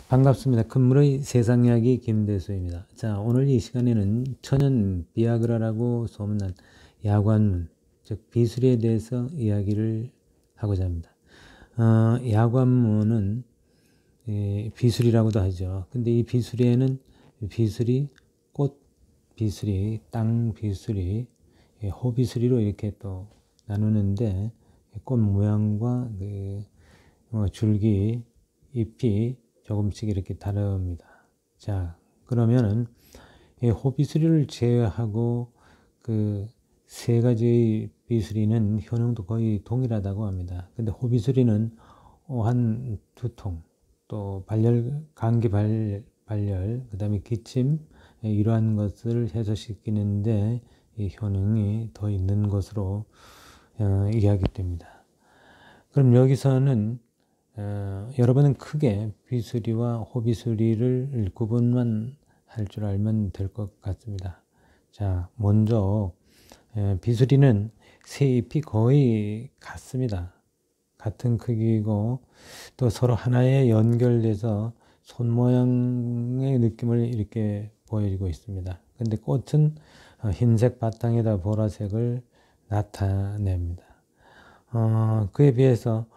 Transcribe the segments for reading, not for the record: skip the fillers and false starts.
반갑습니다. 큰물의 세상 이야기 김대수입니다. 자, 오늘 이 시간에는 천연 비아그라라고 소문난 야관문, 즉 비수리에 대해서 이야기를 하고자 합니다. 야관문은 비수리라고도 하죠. 근데 이 비수리에는 비수리, 꽃 비수리, 땅 비수리, 호 비수리로 이렇게 또 나누는데 꽃 모양과 줄기, 잎이 조금씩 이렇게 다릅니다. 자, 그러면은 이 호비수리를 제외하고 그 세 가지의 비수리는 효능도 거의 동일하다고 합니다. 근데 호비수리는 한 두 통, 또 감기 발열, 그 다음에 기침, 이러한 것을 해소시키는데 이 효능이 더 있는 것으로 이야기됩니다. 그럼 여기서는 여러분은 크게 비수리와 호비수리를 구분만 할 줄 알면 될 것 같습니다. 자, 먼저 비수리는 새 잎이 거의 같습니다. 같은 크기이고 또 서로 하나에 연결돼서 손 모양의 느낌을 이렇게 보여주고 있습니다. 근데 꽃은 흰색 바탕에다 보라색을 나타냅니다. 그에 비해서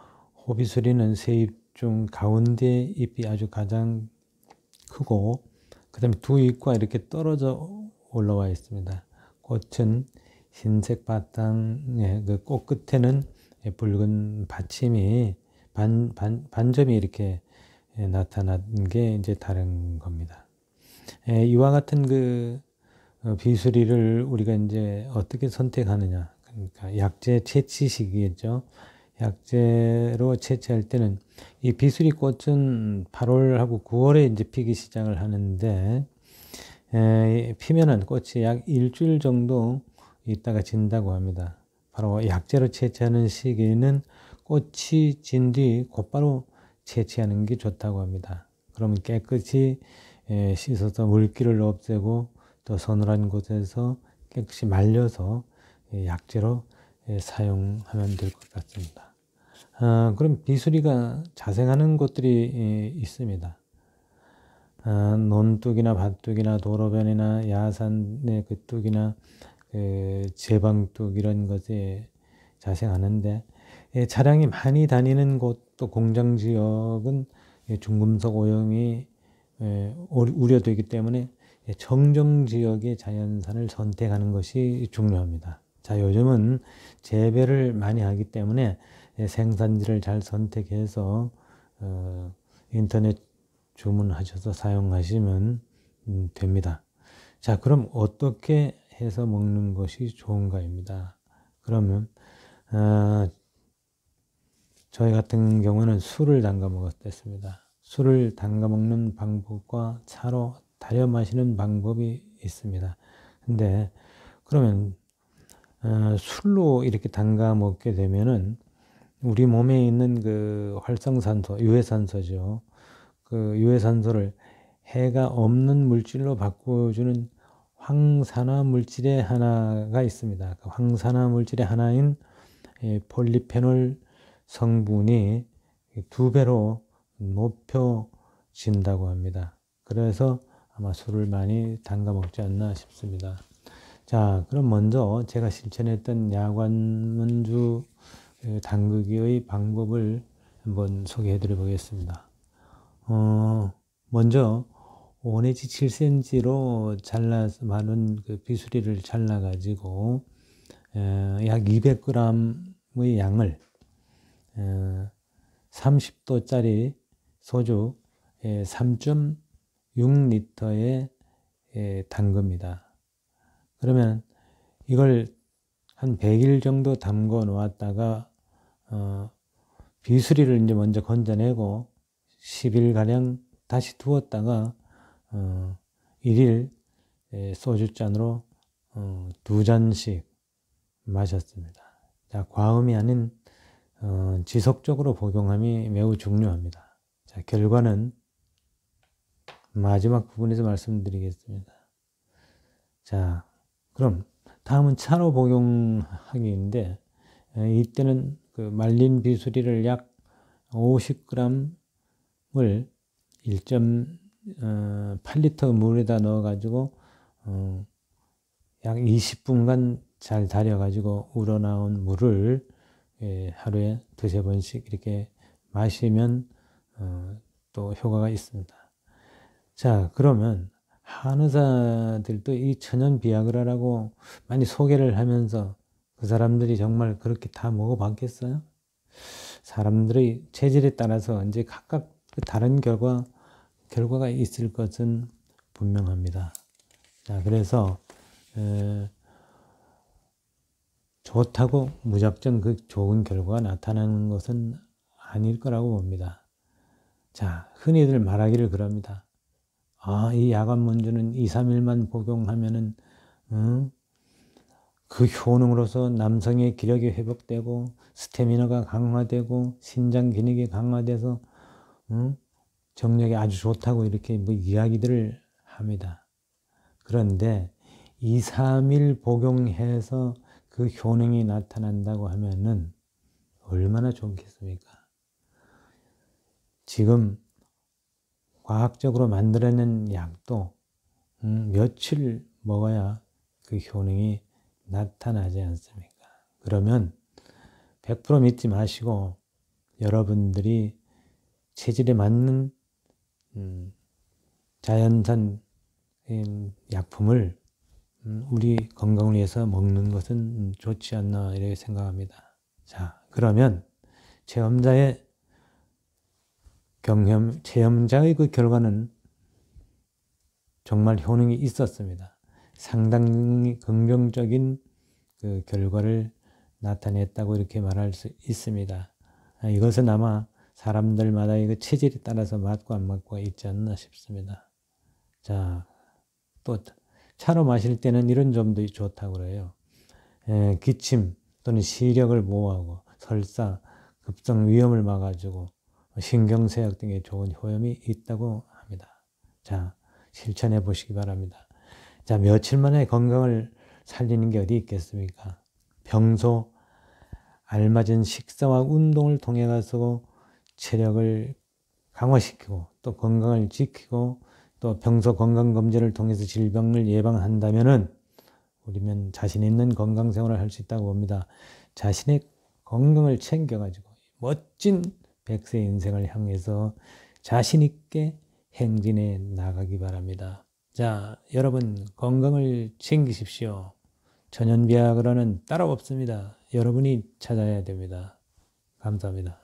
호비수리는 새 잎 중 가운데 잎이 아주 가장 크고 그 다음에 두 잎과 이렇게 떨어져 올라와 있습니다. 꽃은 흰색 바탕에 그 꽃 끝에는 붉은 받침이 반점이 이렇게 나타난 게 이제 다른 겁니다. 이와 같은 비수리를 우리가 이제 어떻게 선택하느냐, 그러니까 약재 채취식이겠죠. 약재로 채취할 때는 이 비수리 꽃은 8월하고 9월에 이제 피기 시작을 하는데 피면은 꽃이 약 일주일 정도 있다가 진다고 합니다. 바로 약재로 채취하는 시기는 꽃이 진 뒤 곧바로 채취하는 게 좋다고 합니다. 그러면 깨끗이 씻어서 물기를 없애고 또 서늘한 곳에서 깨끗이 말려서 약재로 사용하면 될 것 같습니다. 그럼 비수리가 자생하는 곳들이 있습니다. 논둑이나 밭둑이나 도로변이나 야산의 그 둑이나 제방둑 이런 것에 자생하는데 차량이 많이 다니는 곳 또 공장 지역은 중금속 오염이 우려되기 때문에 정정 지역의 자연산을 선택하는 것이 중요합니다. 자, 요즘은 재배를 많이 하기 때문에 생산지를 잘 선택해서 인터넷 주문하셔서 사용하시면 됩니다. 자, 그럼 어떻게 해서 먹는 것이 좋은가입니다. 그러면 저희 같은 경우는 술을 담가 먹었습니다. 술을 담가 먹는 방법과 차로 달여 마시는 방법이 있습니다. 근데 그러면 술로 이렇게 담가 먹게 되면은 우리 몸에 있는 그 활성산소, 유해산소죠. 그 유해산소를 해가 없는 물질로 바꿔주는 황산화 물질의 하나가 있습니다. 그 황산화 물질의 하나인 폴리페놀 성분이 2배로 높여진다고 합니다. 그래서 아마 술을 많이 담가 먹지 않나 싶습니다. 자, 그럼 먼저 제가 실천했던 야관문주 담그기의 방법을 한번 소개해 드려 보겠습니다. 먼저 5 내지 7cm로 잘라서 마른 그 비수리를 잘라 가지고 약 200g의 양을 30도짜리 소주 3.6리터에 담급니다. 그러면 이걸 한 100일 정도 담궈 놓았다가 비수리를 이제 먼저 건져내고 10일가량 다시 두었다가 1일 소주잔으로 2잔씩 마셨습니다. 자, 과음이 아닌 지속적으로 복용함이 매우 중요합니다. 자, 결과는 마지막 부분에서 말씀드리겠습니다. 자, 그럼 다음은 차로 복용하기인데 이때는 그 말린 비수리를 약 50g을 1.8리터 물에다 넣어가지고 약 20분간 잘 달여가지고 우러나온 물을 하루에 두세 번씩 이렇게 마시면 또 효과가 있습니다. 자, 그러면 한의사들도 이 천연 비아그라라고 많이 소개를 하면서 그 사람들이 정말 그렇게 다 먹어봤겠어요? 사람들의 체질에 따라서 이제 각각 다른 결과가 있을 것은 분명합니다. 자, 그래서 좋다고 무작정 그 좋은 결과가 나타나는 것은 아닐 거라고 봅니다. 자, 흔히들 말하기를 그럽니다. 이 야간문주는 2, 3일만 복용하면은 그 효능으로서 남성의 기력이 회복되고 스태미너가 강화되고 신장 기능이 강화돼서 정력이 아주 좋다고 이렇게 뭐 이야기들을 합니다. 그런데 2, 3일 복용해서 그 효능이 나타난다고 하면은 얼마나 좋겠습니까? 지금 과학적으로 만들어낸 약도 며칠 먹어야 그 효능이 나타나지 않습니까? 그러면 100% 믿지 마시고 여러분들이 체질에 맞는 자연산 약품을 우리 건강을 위해서 먹는 것은 좋지 않나 이렇게 생각합니다. 자, 그러면 체험자의 그 결과는 정말 효능이 있었습니다. 상당히 긍정적인 그 결과를 나타냈다고 이렇게 말할 수 있습니다. 이것은 아마 사람들마다의 그 체질에 따라서 맞고 안 맞고가 있지 않나 싶습니다. 자, 또 차로 마실 때는 이런 점도 좋다고 그래요. 기침 또는 시력을 보호하고 설사, 급성 위염을 막아주고 신경쇠약 등의 좋은 효험이 있다고 합니다. 자, 실천해 보시기 바랍니다. 자, 며칠 만에 건강을 살리는 게 어디 있겠습니까? 평소 알맞은 식사와 운동을 통해 가서 체력을 강화시키고 또 건강을 지키고 또 평소 건강검진을 통해서 질병을 예방한다면은 우리는 자신 있는 건강 생활을 할 수 있다고 봅니다. 자신의 건강을 챙겨가지고 멋진 100세 인생을 향해서 자신 있게 행진해 나가기 바랍니다. 자, 여러분 건강을 챙기십시오. 천연 비아그라는 따로 없습니다. 여러분이 찾아야 됩니다. 감사합니다.